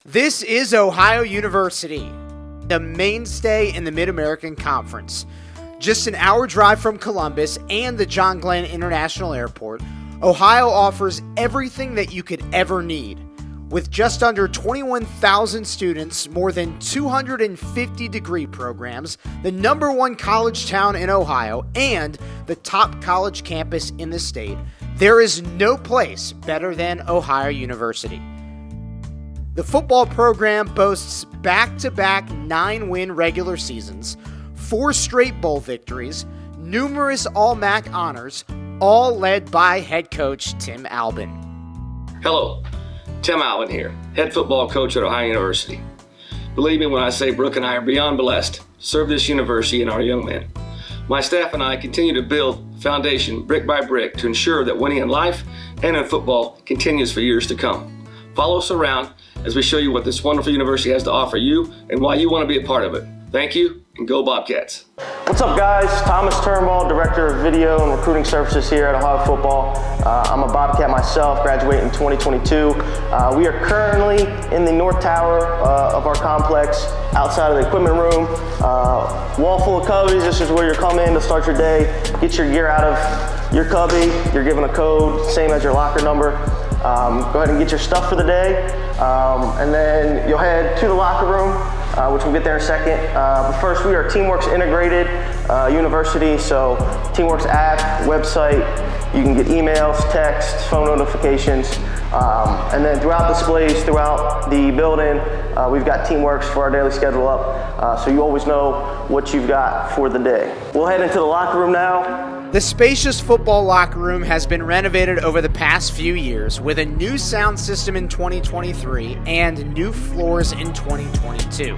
This is Ohio University, the mainstay in the Mid-American Conference. Just an hour drive from Columbus and the John Glenn International Airport, Ohio offers everything that you could ever need. With just under 21,000 students, more than 250 degree programs, the #1 college town in Ohio, and the top college campus in the state, there is no place better than Ohio University. The football program boasts back-to-back 9-win regular seasons, 4 straight bowl victories, numerous All-MAC honors, all led by head coach Tim Albin. Hello, Tim Albin here, head football coach at Ohio University. Believe me when I say Brooke and I are beyond blessed to serve this university and our young men. My staff and I continue to build foundation brick by brick to ensure that winning in life and in football continues for years to come. Follow us around as we show you what this wonderful university has to offer you and why you want to be a part of it. Thank you, and go Bobcats. What's up, guys? Thomas Turnbull, Director of Video and Recruiting Services here at Ohio Football. I'm a Bobcat myself, graduating in 2022. We are currently in the North Tower of our complex, outside of the equipment room. Wall full of cubbies. This is where you're coming to start your day, get your gear out of your cubby. You're given a code, same as your locker number. Go ahead and get your stuff for the day, and then you'll head to the locker room, which we'll get there in a second. But first, we are Teamworks Integrated University, so Teamworks app, website, you can get emails, texts, phone notifications, and then throughout displays, throughout the building, we've got Teamworks for our daily schedule up, so you always know what you've got for the day. We'll head into the locker room now. The spacious football locker room has been renovated over the past few years with a new sound system in 2023 and new floors in 2022.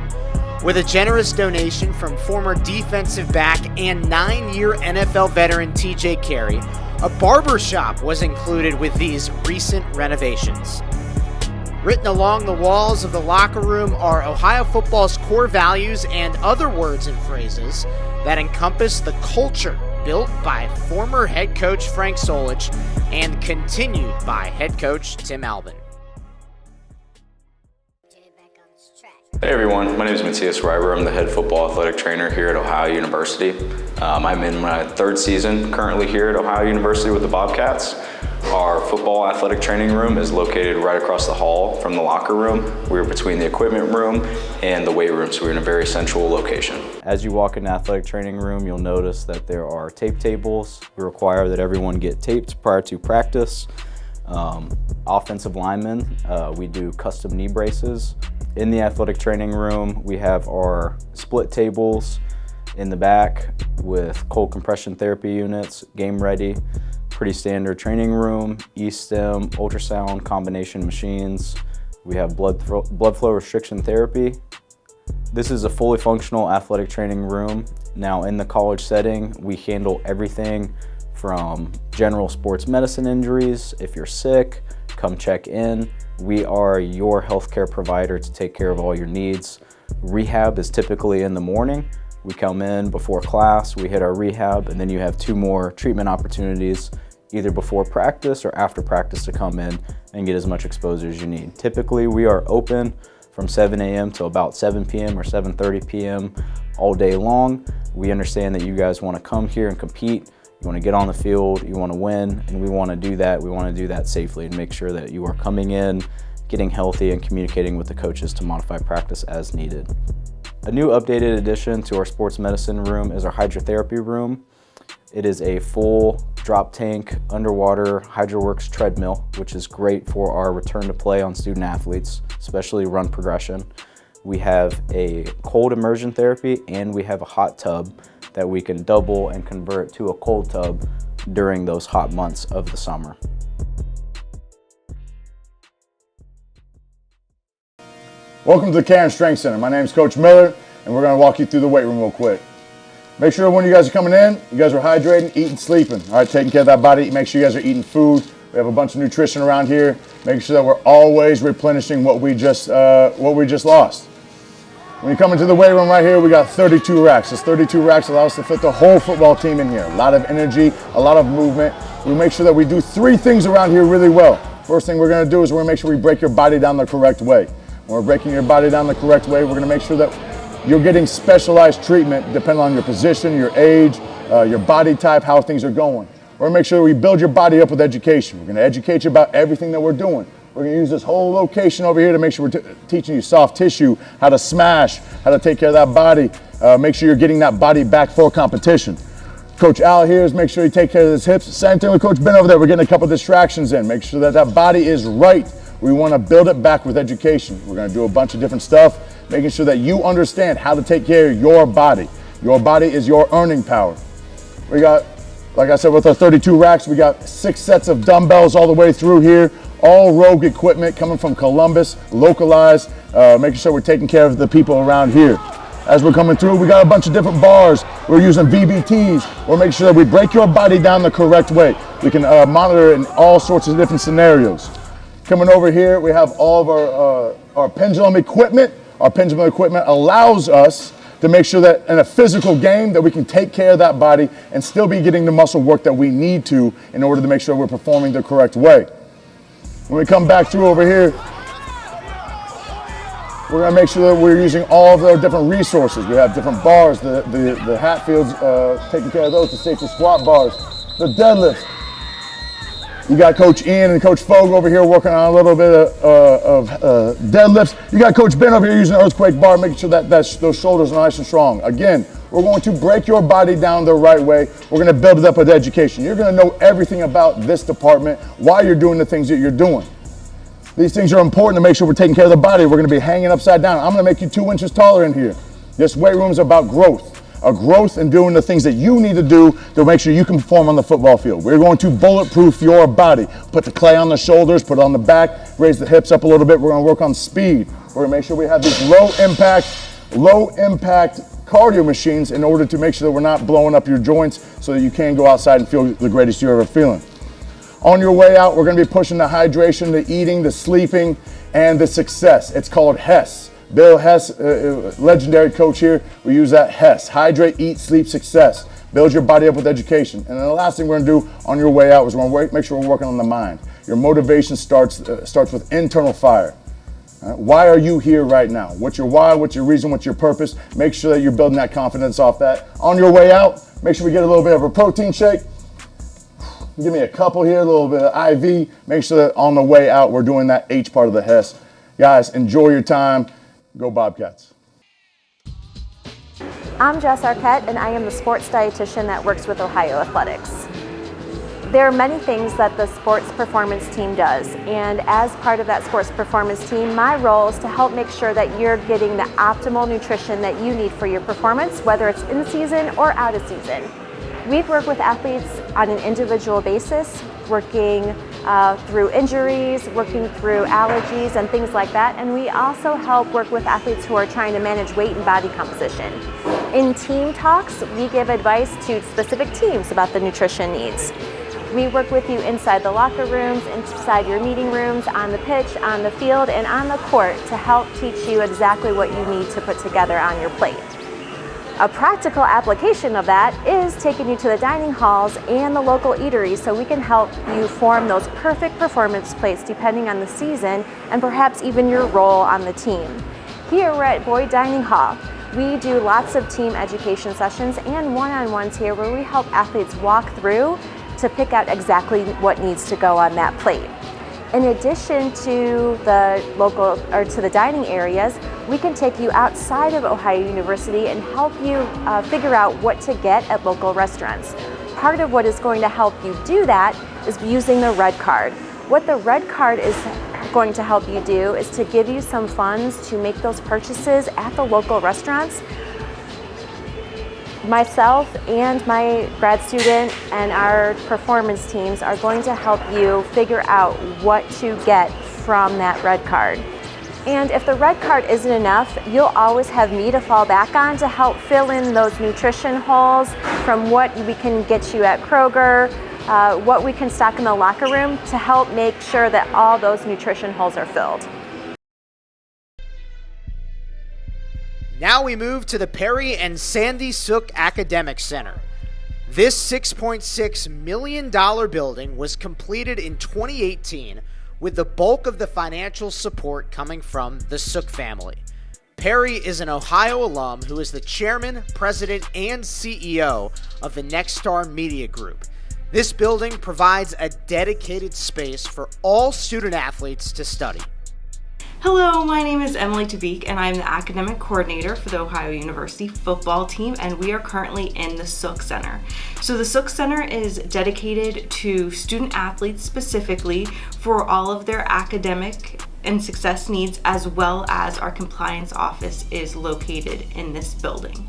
With a generous donation from former defensive back and 9-year NFL veteran TJ Carey, a barbershop was included with these recent renovations. Written along the walls of the locker room are Ohio football's core values and other words and phrases that encompass the culture built by former head coach Frank Solich and continued by head coach Tim Albin. Hey everyone, my name is Matthias Reiber. I'm the head football athletic trainer here at Ohio University. I'm in my 3rd season currently here at Ohio University with the Bobcats. Our football athletic training room is located right across the hall from the locker room. We're between the equipment room and the weight room, so we're in a very central location. As you walk in the athletic training room, you'll notice that there are tape tables. We require that everyone get taped prior to practice. Offensive linemen, we do custom knee braces. In the athletic training room, we have our split tables in the back with cold compression therapy units, game ready. Pretty standard training room, E-stim, ultrasound combination machines. We have blood flow restriction therapy. This is a fully functional athletic training room. Now in the college setting, we handle everything from general sports medicine injuries. If you're sick, come check in. We are your healthcare provider to take care of all your needs. Rehab is typically in the morning. We come in before class, we hit our rehab, and then you have 2 more treatment opportunities either before practice or after practice to come in and get as much exposure as you need. Typically, we are open from 7 a.m. to about 7 p.m. or 7:30 p.m. all day long. We understand that you guys want to come here and compete. You want to get on the field, you want to win, and we want to do that. We want to do that safely and make sure that you are coming in, getting healthy, and communicating with the coaches to modify practice as needed. A new updated addition to our sports medicine room is our hydrotherapy room. It is a full drop tank underwater HydroWorks treadmill, which is great for our return to play on student athletes, especially run progression. We have a cold immersion therapy and we have a hot tub that we can double and convert to a cold tub during those hot months of the summer. Welcome to the Care and Strength Center. My name is Coach Miller, and we're going to walk you through the weight room real quick. Make sure when you guys are coming in, you guys are hydrating, eating, sleeping. All right, taking care of that body. Make sure you guys are eating food. We have a bunch of nutrition around here. Making sure that we're always replenishing what we just lost. When you come into the weight room right here, we got 32 racks. This 32 racks allow us to fit the whole football team in here. A lot of energy, a lot of movement. We make sure that we do 3 things around here really well. First thing we're going to do is we're going to make sure we break your body down the correct way. When we're breaking your body down the correct way, we're going to make sure that you're getting specialized treatment depending on your position, your age, your body type, how things are going. We're going to make sure we build your body up with education. We're going to educate you about everything that we're doing. We're going to use this whole location over here to make sure we're teaching you soft tissue, how to smash, how to take care of that body, make sure you're getting that body back for competition. Coach Al here is make sure you take care of his hips. Same thing with Coach Ben over there. We're getting a couple distractions in. Make sure that that body is right. We want to build it back with education. We're going to do a bunch of different stuff, making sure that you understand how to take care of your body. Your body is your earning power. We got, like I said, with our 32 racks, we got 6 sets of dumbbells all the way through here. All Rogue equipment coming from Columbus, localized, making sure we're taking care of the people around here. As we're coming through, we got a bunch of different bars. We're using VBTs. We're making sure that we break your body down the correct way. We can monitor in all sorts of different scenarios. Coming over here, we have all of our pendulum equipment. Our pendulum equipment allows us to make sure that in a physical game that we can take care of that body and still be getting the muscle work that we need to in order to make sure we're performing the correct way. When we come back through over here, we're going to make sure that we're using all of our different resources. We have different bars, the Hatfields taking care of those, the safety squat bars, the deadlifts. You got Coach Ian and Coach Fogue over here working on a little bit of deadlifts. You got Coach Ben over here using an earthquake bar, making sure that those shoulders are nice and strong. Again, we're going to break your body down the right way. We're going to build it up with education. You're going to know everything about this department, why you're doing the things that you're doing. These things are important to make sure we're taking care of the body. We're going to be hanging upside down. I'm going to make you 2 inches taller in here. This weight room is about growth. A growth in doing the things that you need to do to make sure you can perform on the football field. We're going to bulletproof your body. Put the clay on the shoulders, put it on the back, raise the hips up a little bit. We're going to work on speed. We're going to make sure we have these low impact cardio machines in order to make sure that we're not blowing up your joints so that you can go outside and feel the greatest you're ever feeling. On your way out, we're going to be pushing the hydration, the eating, the sleeping, and the success. It's called HESS. Bill Hess, legendary coach here, we use that HESS. Hydrate, eat, sleep, success. Build your body up with education. And then the last thing we're going to do on your way out is we're going to make sure we're working on the mind. Your motivation starts with internal fire. Why are you here right now? What's your why? What's your reason? What's your purpose? Make sure that you're building that confidence off that. On your way out, make sure we get a little bit of a protein shake. Give me a couple here, a little bit of IV. Make sure that on the way out, we're doing that H part of the HESS. Guys, enjoy your time. Go Bobcats. I'm Jess Arquette, and I am the sports dietitian that works with Ohio Athletics. There are many things that the sports performance team does, and as part of that sports performance team, my role is to help make sure that you're getting the optimal nutrition that you need for your performance, whether it's in season or out of season. We've worked with athletes on an individual basis, working through injuries, working through allergies and things like that, and we also help work with athletes who are trying to manage weight and body composition. In team talks, we give advice to specific teams about the nutrition needs. We work with you inside the locker rooms, inside your meeting rooms, on the pitch, on the field, and on the court to help teach you exactly what you need to put together on your plate. A practical application of that is taking you to the dining halls and the local eateries so we can help you form those perfect performance plates depending on the season and perhaps even your role on the team. Here we're at Boyd Dining Hall. We do lots of team education sessions and one-on-ones here where we help athletes walk through to pick out exactly what needs to go on that plate. In addition to the local or to the dining areas, we can take you outside of Ohio University and help you figure out what to get at local restaurants. Part of what is going to help you do that is using the red card. What the red card is going to help you do is to give you some funds to make those purchases at the local restaurants. Myself and my grad student and our performance teams are going to help you figure out what to get from that red card. And if the red card isn't enough, you'll always have me to fall back on to help fill in those nutrition holes from what we can get you at Kroger, what we can stock in the locker room to help make sure that all those nutrition holes are filled. Now we move to the Perry and Sandy Sook Academic Center. This $6.6 million building was completed in 2018 with the bulk of the financial support coming from the Sook family. Perry is an Ohio alum who is the chairman, president, and CEO of the Next Star Media Group. This building provides a dedicated space for all student athletes to study. Hello, my name is Emily Tabik and I'm the academic coordinator for the Ohio University football team, and we are currently in the Sook Center. So the Sook Center is dedicated to student athletes specifically for all of their academic and success needs, as well as our compliance office is located in this building.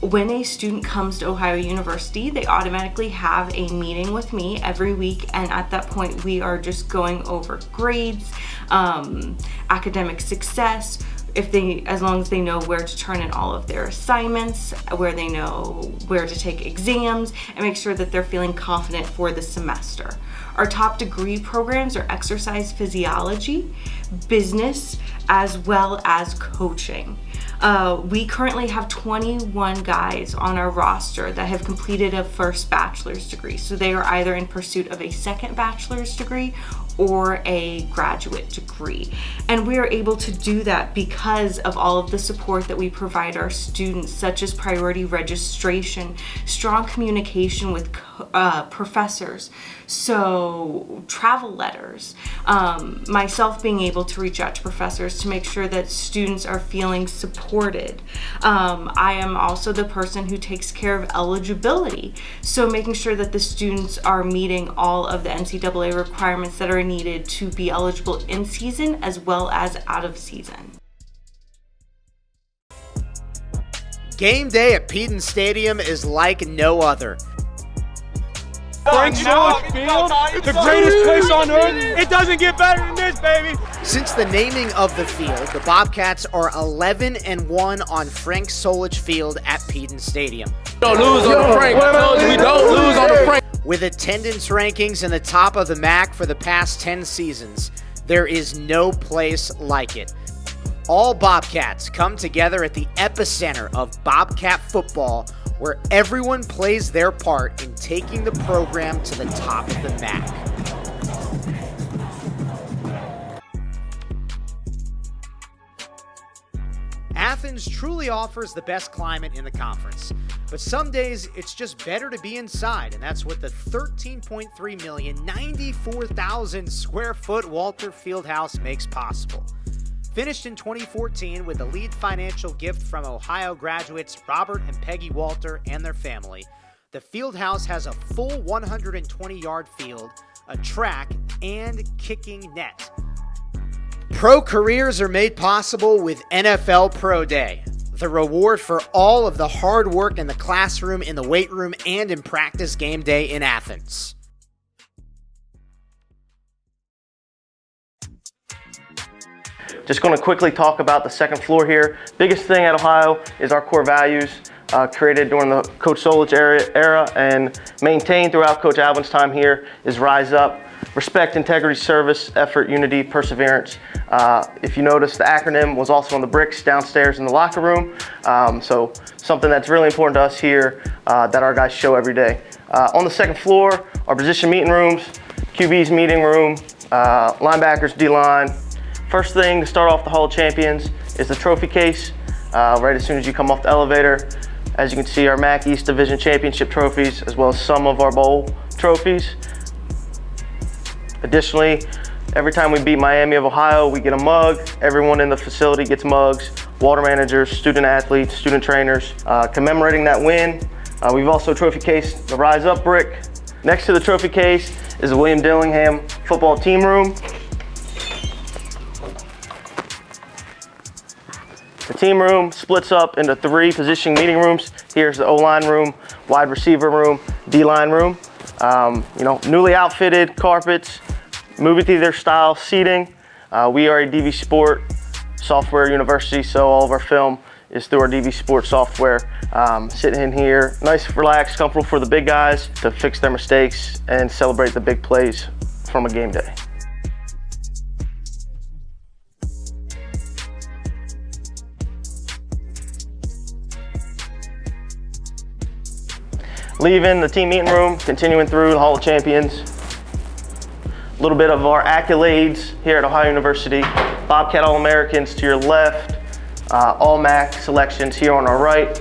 When a student comes to Ohio University, they automatically have a meeting with me every week, and at that point we are just going over grades, academic success, as long as they know where to turn in all of their assignments, where they know where to take exams, and make sure that they're feeling confident for the semester. Our top degree programs are exercise physiology, business, as well as coaching. We currently have 21 guys on our roster that have completed a first bachelor's degree. So they are either in pursuit of a second bachelor's degree or a graduate degree. And we are able to do that because of all of the support that we provide our students, such as priority registration, strong communication with professors, so travel letters, myself being able to reach out to professors to make sure that students are feeling supported. I am also the person who takes care of eligibility, so making sure that the students are meeting all of the NCAA requirements that are needed to be eligible in season as well as out of season. Game day at Peden Stadium is like no other. Frank Solich Field, the greatest place on earth. It doesn't get better than this, baby. Since the naming of the field, the Bobcats are 11-1 on Frank Solich Field at Peden Stadium. Don't lose on the Frank. I told you we don't lose on the Frank. With attendance rankings in the top of the MAC for the past 10 seasons, there is no place like it. All Bobcats come together at the epicenter of Bobcat football, where everyone plays their part in taking the program to the top of the MAC. Athens truly offers the best climate in the conference, but some days it's just better to be inside, and that's what the $13.3 million, 94,000 square foot Walter Fieldhouse makes possible. Finished in 2014 with a lead financial gift from Ohio graduates Robert and Peggy Walter and their family, the Fieldhouse has a full 120-yard field, a track, and kicking net. Pro careers are made possible with NFL Pro Day, the reward for all of the hard work in the classroom, in the weight room, and in practice game day in Athens. Just going to quickly talk about the second floor here. Biggest thing at Ohio is our core values created during the Coach Solich era and maintained throughout Coach Alvin's time here is rise up, respect, integrity, service, effort, unity, perseverance. If you notice, the acronym was also on the bricks downstairs in the locker room. So something that's really important to us here that our guys show every day. On the second floor, our position meeting rooms, QB's meeting room, linebackers, D-line. First thing to start off the Hall of Champions is the trophy case, right as soon as you come off the elevator. As you can see, our MAC East Division Championship trophies, as well as some of our bowl trophies. Additionally, every time we beat Miami of Ohio, we get a mug. Everyone in the facility gets mugs, water managers, student athletes, student trainers. Commemorating that win, we've also trophy cased the Rise Up brick. Next to the trophy case is the William Dillingham football team room. The team room splits up into 3 positioning meeting rooms. Here's the O-line room, wide receiver room, D-line room. Newly outfitted carpets, movie theater style seating. We are a DV Sport software university, so all of our film is through our DV Sport software. Sitting in here, nice, relaxed, comfortable for the big guys to fix their mistakes and celebrate the big plays from a game day. Leaving the team meeting room, continuing through the Hall of Champions. A little bit of our accolades here at Ohio University. Bobcat All-Americans to your left, All-MAC selections here on our right.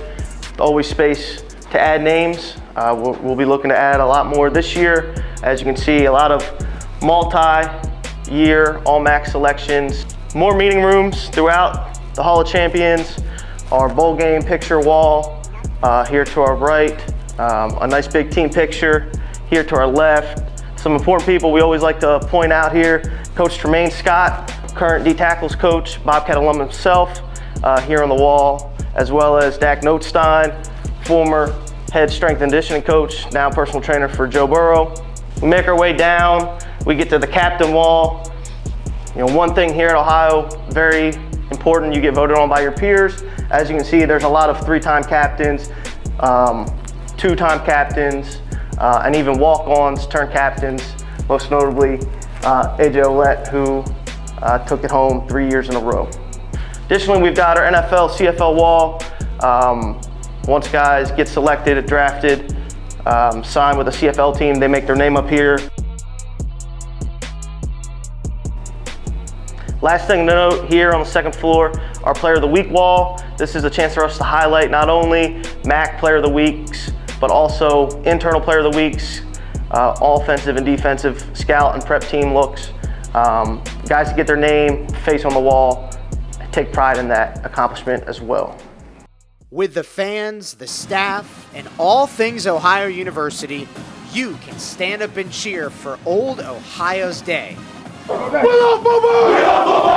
Always space to add names. We'll be looking to add a lot more this year. As you can see, a lot of multi-year All-MAC selections. More meeting rooms throughout the Hall of Champions. Our bowl game picture wall here to our right. A nice big team picture here to our left. Some important people we always like to point out here. Coach Tremaine Scott, current D-tackles coach, Bobcat alum himself, here on the wall, as well as Dak Notestein, former head strength and conditioning coach, now personal trainer for Joe Burrow. We make our way down, we get to the captain wall. You know, one thing here at Ohio, very important, you get voted on by your peers. As you can see, there's a lot of three-time captains, two-time captains, and even walk-ons turned captains, most notably AJ Ouellette, who took it home 3 years in a row. Additionally, we've got our NFL, CFL wall. Once guys get selected, drafted, sign with a CFL team, they make their name up here. Last thing to note here on the second floor, our Player of the Week wall. This is a chance for us to highlight not only MAC Player of the Weeks, but also internal Player of the Weeks, offensive and defensive scout and prep team looks. Guys that get their name, face on the wall, take pride in that accomplishment as well. With the fans, the staff, and all things Ohio University, you can stand up and cheer for Old Ohio's Day. We love football!